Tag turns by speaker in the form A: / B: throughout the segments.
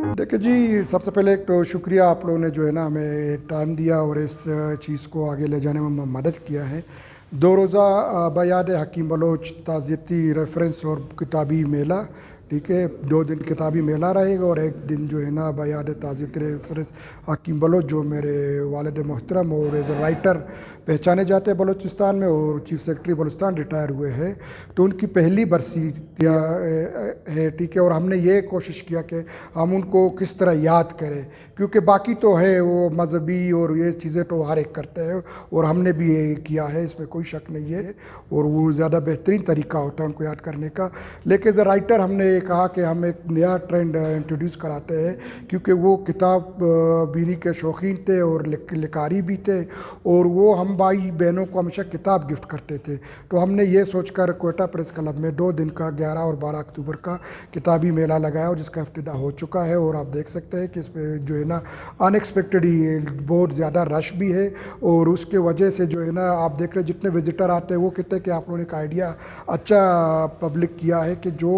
A: देखिए जी, सबसे पहले एक तो शुक्रिया आप लोगों ने जो है ना हमें टाइम दिया और इस चीज़ को आगे ले जाने में मदद किया है। 2 रोज़ा बयाद हकीम बलोच ताज़ियती रेफ़रेंस और किताबी मेला, ठीक है। 2 दिन किताबी मेला रहेगा और एक दिन जो है ना बयाद ताज़ियती रेफ़रेंस हकीम बलोच, जो मेरे वालिद मोहतरम और एज़ अ राइटर पहचाने जाते हैं बलूचिस्तान में और चीफ़ सेक्रेटरी बलूचिस्तान रिटायर हुए हैं, तो उनकी पहली बरसी है, ठीक है। और हमने ये कोशिश किया कि हम उनको किस तरह याद करें, क्योंकि बाकी तो है वो मजहबी और ये चीज़ें तो हर एक करते हैं और हमने भी ये किया है, इसमें कोई शक नहीं है और वो ज़्यादा बेहतरीन तरीका होता है उनको याद करने का। लेकिन एज अ राइटर हमने ये कहा कि हम एक नया ट्रेंड इंट्रोड्यूस कराते हैं, क्योंकि वो किताब बीनी के शौकीन थे और लिखारी भी थे और वो हम भाई बहनों को हमेशा किताब गिफ्ट करते थे। तो हमने ये सोचकर कोयटा प्रेस क्लब में 2 दिन का 11 और 12 अक्टूबर का किताबी मेला लगाया और जिसका इफ्तिताह हो चुका है और आप देख सकते हैं कि इसमें जो है ना अनएक्सपेक्टेड ही बहुत ज़्यादा रश भी है और उसके वजह से जो है ना आप देख रहे हैं जितने विजिटर आते हैं वो कहते हैं कि आप लोगों ने एक आइडिया अच्छा पब्लिक किया है कि जो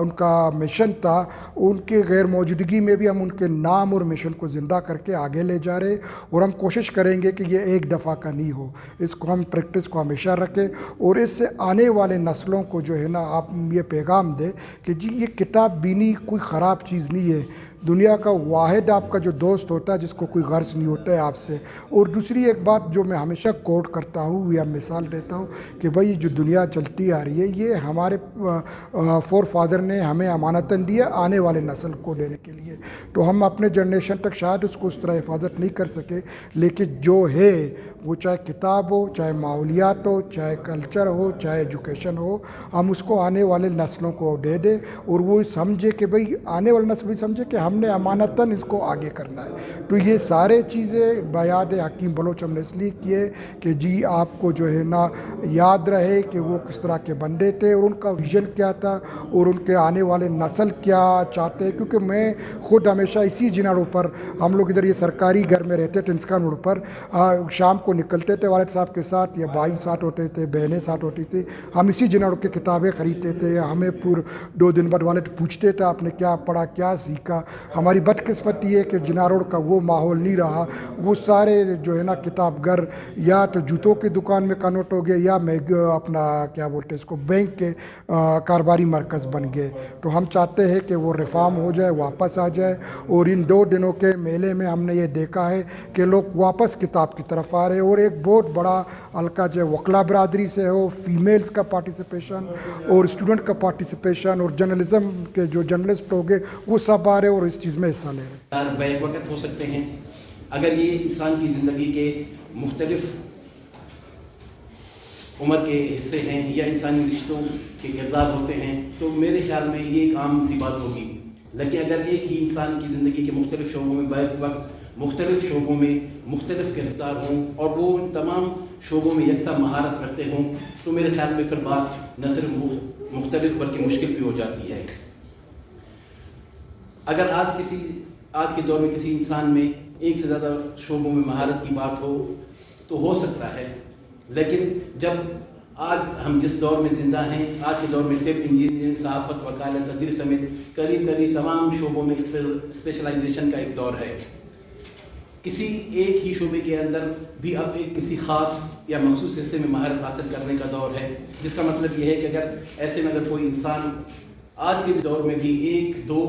A: उनका मिशन था उनके गैर मौजूदगी में भी हम उनके नाम और मिशन को ज़िंदा करके आगे ले जा रहे और हम कोशिश करेंगे कि ये एक दफ़ा का नहीं हो, इसको हम प्रैक्टिस को हमेशा रखें और इससे आने वाले नस्लों को जो है ना आप ये पैगाम दें कि जी ये किताब बीनी कोई ख़राब चीज़ नहीं है। दुनिया का वाहिद आपका जो दोस्त होता है जिसको कोई गर्ज नहीं होता है आपसे। और दूसरी एक बात जो मैं हमेशा कोट करता हूँ या मिसाल देता हूँ कि भाई जो दुनिया चलती आ रही है ये हमारे फोर फादर ने हमें अमानतन दिया आने वाले नस्ल को देने के लिए, तो हम अपने जनरेशन तक शायद उसको उस तरह हिफाजत नहीं कर सके, लेकिन जो है वो चाहे किताब हो, चाहे माहौलियात हो, चाहे कल्चर हो, चाहे एजुकेशन हो, हम उसको आने वाले नस्लों को दे दें और वो समझे कि भाई आने वाले नस्ल भी समझे कि हमने अमानतन इसको आगे करना है। तो ये सारे चीज़ें बयाद हकीम बलोच हमने इसलिए किए कि जी आपको जो है ना याद रहे कि वो किस तरह के बंदे थे और उनका विज़न क्या था और उनके आने वाले नस्ल क्या चाहते हैं। क्योंकि मैं ख़ुद हमेशा इसी जिनारों पर, हम लोग इधर ये सरकारी घर में रहते थे टिंस्का रोड पर, शाम को निकलते थे वालिद साहब के साथ या भाई साथ होते थे, बहनें साथ होती थी, हम इसी जिनारों की किताबें ख़रीदते थे। हमें पूरे 2 दिन बाद वालिद पूछते थे आपने क्या पढ़ा, क्या सीखा। हमारी बदकिस्मती है कि जिनारों का वो माहौल नहीं रहा, वो सारे जो है ना किताब घर या तो जूतों की दुकान में कन्वर्ट हो गए या अपना क्या बोलते हैं इसको बैंक के कारोबारी मरकज़ बन गए। तो हम चाहते हैं कि वो रिफॉर्म हो जाए, वापस आ जाए और इन 2 दिनों के मेले में हमने ये देखा है कि लोग वापस किताब की तरफ आ रहे हैं और एक बहुत बड़ा हल्का जो वकला बरादरी से हो, फीमेल्स का पार्टिसिपेशन और स्टूडेंट का पार्टिसिपेशन और जर्नलिज्म के जो जर्नलिस्ट हो गए वो सब आ रहे हैं और इस चीज़ में हिस्सा ले रहे हैं।
B: बैक वक़्त हो सकते हैं अगर ये इंसान की ज़िंदगी के मुख्तलिफ उम्र के हिस्से हैं या इंसानी रिश्तों के किरदार होते हैं, तो मेरे ख्याल में ये एक आम सी बात होगी। लेकिन अगर एक ही इंसान की ज़िंदगी के मुख्तलिफ शोबों में बैक वक्त मुख्तलिफ शोबों में मुख्तलिफ किरदार हों और वो उन तमाम शोबों में यकसा महारत रखते हों, तो मेरे ख्याल में फिर बात न सिर्फ मुख्तलिफ बल्कि मुश्किल भी हो जाती है। अगर आज के दौर में किसी इंसान में एक से ज़्यादा शोबों में महारत की बात हो तो हो सकता है, लेकिन जब आज हम जिस दौर में ज़िंदा हैं, आज के दौर में तिब, इंजीनियरिंग, सहाफ़त, वकालत, तदरीस समेत करीब तमाम शोबों में स्पेशलाइजेशन का एक दौर है। किसी एक ही शोबे के अंदर भी अब एक किसी ख़ास या मखसूस हिस्से में महारत हासिल करने का दौर है, जिसका मतलब ये है कि अगर ऐसे में अगर कोई इंसान आज के दौर में भी 1, 2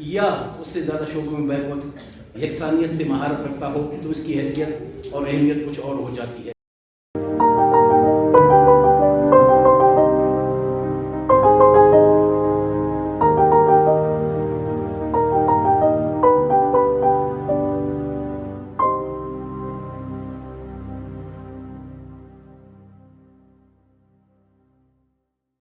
B: या उससे ज़्यादा शोबों में बैकवर्ड यकसानियत से महारत रखता हो तो इसकी हैसियत और अहमियत कुछ और हो जाती है।